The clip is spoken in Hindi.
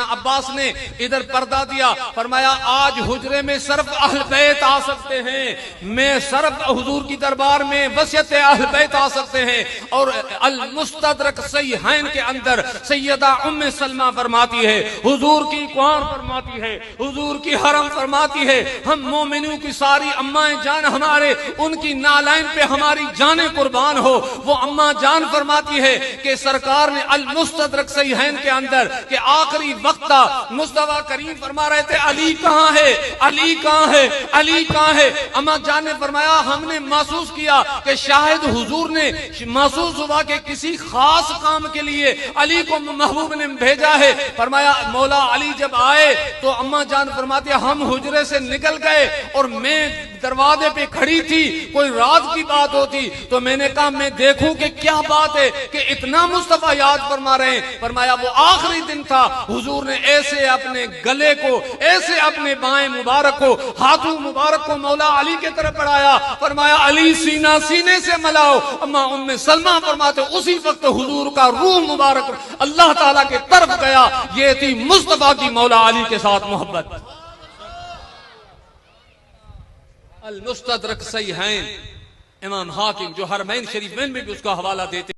अब्बास ने इधर पर्दा दिया, फरमाया आज हुजरे में सिर्फ अहल बैत आ सकते हैं, मैं सिर्फ हुजूर की दरबार में वसीयत अहल बैत आ सकते हैं। और अल मुस्तदरक सहीहैन के अंदर सैयदा उम्मे सलमा फरमाती है, हुजूर की कुआर फरमाती है, हुजूर की हरम फरमाती है, हम मोमिनों की सारी अम्माएं जान हमारे उनकी नालाइन पे हमारी जाने कुर्बान हो। वो अम्मा जान फरमाती है कि सरकार ने अल मुस्तदरक सहीहैन के अंदर के आखिरी वक्ता मुस्तफा करीम फरमा रहे थे, अली कहाँ है, अली कहाँ है, अली कहाँ है। अम्मा जान ने फरमाया हमने महसूस किया कि शायद हुजूर ने महसूस हुआ कि किसी खास काम के लिए अली को महबूब ने भेजा है। फरमाया मौला अली जब आए तो अम्मा जान फरमाती हम हुजरे से निकल गए और मैं दरवाजे पे खड़ी थी, कोई राज की बात होती तो मैंने कहा मैं देखूं कि क्या बात है कि इतना मुस्तफा याद फरमा रहे हैं। फरमाया वो आखिरी दिन था, हुजूर ने ऐसे अपने गले को, ऐसे अपने बाएं मुबारक को, हाथों मुबारक को मौला अली के तरफ बढ़ाया, फरमाया अली सीना सीने से मिलाओ। अम्मा उम्मे सलमा फरमाते उसी वक्त हुजूर का रूह मुबारक अल्लाह ताला के तरफ गया। ये थी मुस्तफा की मौला अली के साथ मोहब्बत। अल मुस्तदरक सहीहैन, इमाम हाकिम जो हरमैन शरीफैन में भी उसका हवाला देते